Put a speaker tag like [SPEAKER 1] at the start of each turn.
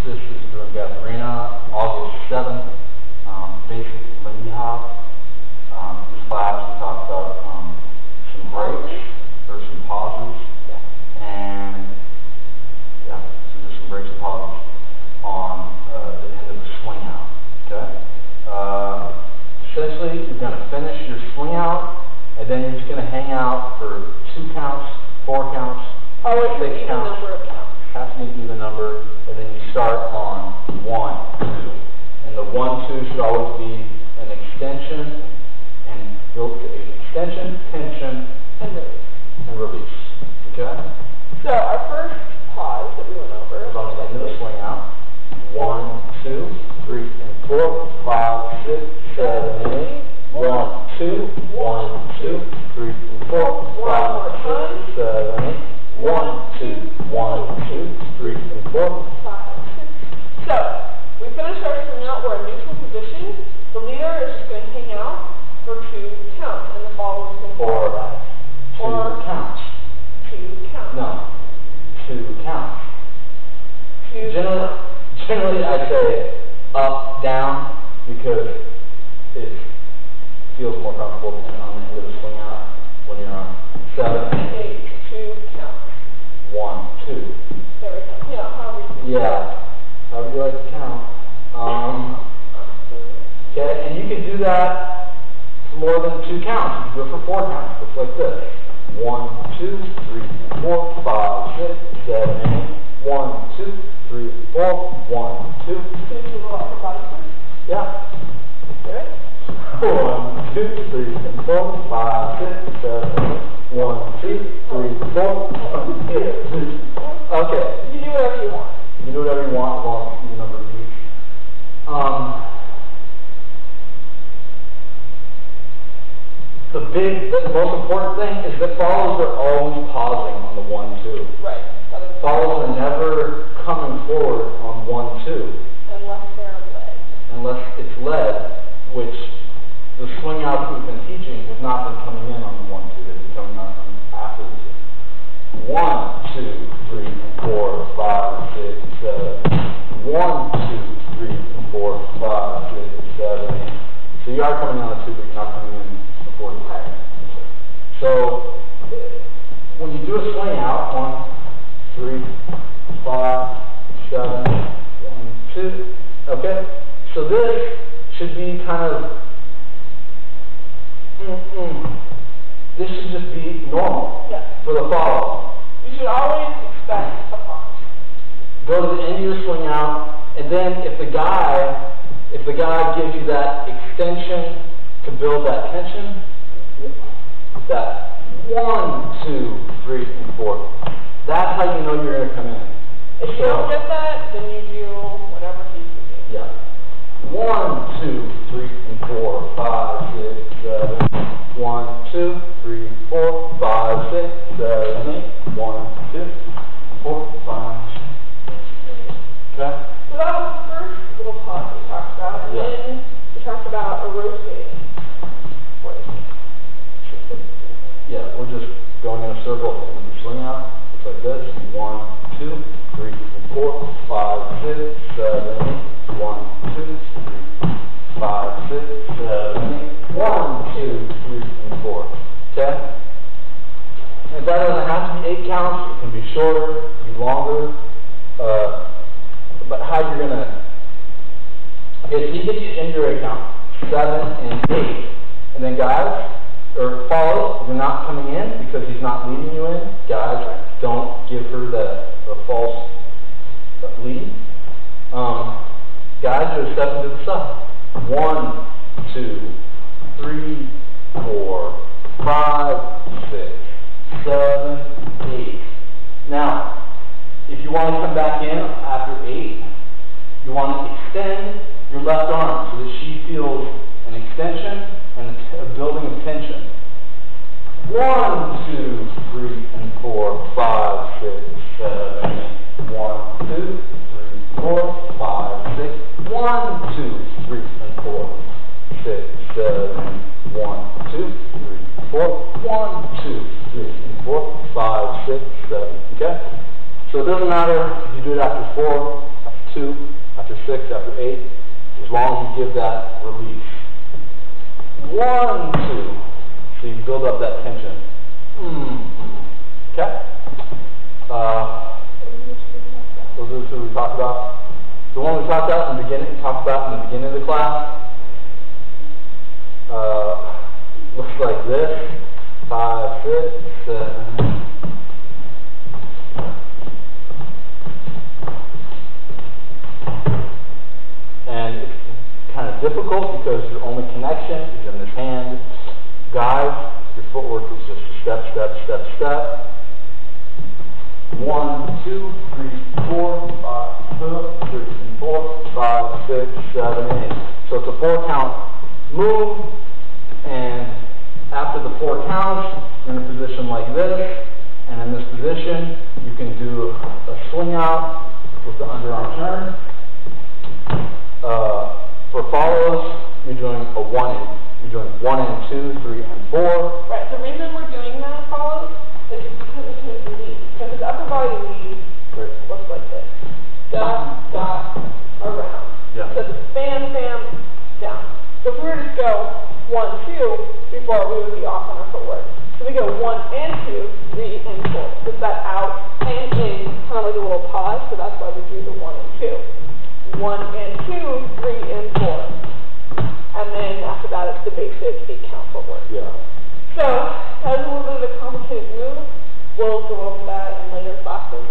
[SPEAKER 1] This is doing Gabarina, August 7th, basic Lehigh. This class we talked about some breaks, or some pauses, and yeah, so just some breaks and pauses on the end of the swing out, okay? Essentially, you're going to finish your swing out, and then you're just going to hang out for 2 counts, 4 counts, 6 counts. Has to be an even number, and then you start on 1, 2. And the 1, 2 should always be an extension and extension, tension, and release. Okay?
[SPEAKER 2] So our first pause that we went over
[SPEAKER 1] is on the end of the swing out. 1, 2, 3, and 4, 5, 6, 7, 8. 1, 2, 1, 2, 3, and 4, 5, 6, 7, 8. 1, 2, 1, 2, 3, and 4, 5, 6.
[SPEAKER 2] So, we finished our swing out. We're in neutral position. The leader is just going to hang out for 2 counts, and the follower is going to follow that.
[SPEAKER 1] 2 counts.
[SPEAKER 2] 2 counts.
[SPEAKER 1] No, 2 counts. Generally, I say up, down, because it feels more comfortable than on the end of the swing out when you're on 7 and 8.
[SPEAKER 2] 2 counts.
[SPEAKER 1] 1, 2.
[SPEAKER 2] There we go. Yeah, however you
[SPEAKER 1] however you like to count. Okay, and you can do that for more than 2 counts. You can do it for 4 counts, just like this. 1, 2, 3, 4, 5, 6, 7, 8. 1, 2, 3, 4, 1, 2.
[SPEAKER 2] Can you do a lot for body first?
[SPEAKER 1] Yeah.
[SPEAKER 2] Okay.
[SPEAKER 1] 1, 2, 3, 4, 5, 6, 7, 8. 1, 2, 3, 4. Okay.
[SPEAKER 2] You can do whatever you want.
[SPEAKER 1] You can do whatever you want as long as you do the number of beats. The most important thing is that follows are always pausing on the 1, 2.
[SPEAKER 2] Right.
[SPEAKER 1] Follows are never coming forward on 1, 2.
[SPEAKER 2] Unless they're led.
[SPEAKER 1] Unless it's led, which the swing outs we've been teaching have not been coming in on the 1, 2. They've been coming out after the 2. 1, 2, 3, and 4, 5, 6, 7. 1, 2, 3, and 4, 5, 6, 7, 8. So you are coming out of 2, but you're not coming in before the tag. So when you do a swing out, 1, 3, 5, 7, 1, 2. Okay? So this should be kind of this should just be normal for the follow.
[SPEAKER 2] You should always expect a pause.
[SPEAKER 1] Go to the end of your swing out, and then if the guy gives you that extension to build that tension, that 1, 2, 3, and 4. That's how you know you're going to come in.
[SPEAKER 2] If you don't get that, then you do whatever he's doing.
[SPEAKER 1] Yeah. 1, 2, 3, and 4, 5, 6, 7. 1, 2, 3, 4, 5, 6, 7, 8. 1, 2, 4, 5, 6. Okay?
[SPEAKER 2] So that was the first little pause we talked about, and then we talked about a rotating break.
[SPEAKER 1] Yeah, we're just going in a circle and when you swing out, it's like this. 1, 2, 3, 4, 5, 6, 7, 8. 1, 2, 3, 5, 6, 7, 8. 1, 2, 3, and 4. Okay? And that doesn't have to be 8 counts. It can be shorter, it can be longer. But how you're gonna? Okay, so you get your injury count 7 and 8, and then guys, or follows, you're not coming in because he's not leading you in. Guys, don't give her the false lead. Guys, there's 7 to the side. 1, 2, 3, 4, 5, 6, 7, 8. Now, if you want to come back in after 8, you want to extend your left arm so that she feels an extension and a building of tension. 1, 2, 3, and 4, 5, 6, 7, 8. 1, 2, 3, 4, 5, 6. 1, 2, 3, and 4, 6, 7, 1, 2, 3, 4. 1, 2, 3, and 4, 5, 6, 7. Okay? So it doesn't matter if you do it after 4, after 2, after 6, after 8, as long as you give that release. 1, 2. So you build up that tension. Okay? Those are the two we talked about. The one we talked about in the beginning, of the class, looks like this. 5, 6, 7. And it's kind of difficult because your only connection is in this hand. Guys, your footwork is just a step, step, step, step. 1, 2, 3, 4, 5, 6, 4, 5, 6, 7, 8. So it's a 4 count move, and after the 4 counts, you're in a position like this, and in this position, you can do a swing out with the underarm turn. For follows, you're doing a 1 and 2, 3 and 4.
[SPEAKER 2] Right. The reason we're doing that follows is because it's his lead. Because his upper body lead looks like this. Dot, dot, around.
[SPEAKER 1] Yeah.
[SPEAKER 2] So the bam, bam, down. So if we were to just go 1, 2, before we would be off on our footwork. So we go 1 and 2, 3 and 4. Just that out and in, kind of like a little pause. So that's why we do the 1 and 2. 1 and 2, 3 and 4. And then after that, it's the basic 8 count footwork.
[SPEAKER 1] Yeah.
[SPEAKER 2] So, that is a little bit of a complicated move. We'll go over that in later classes.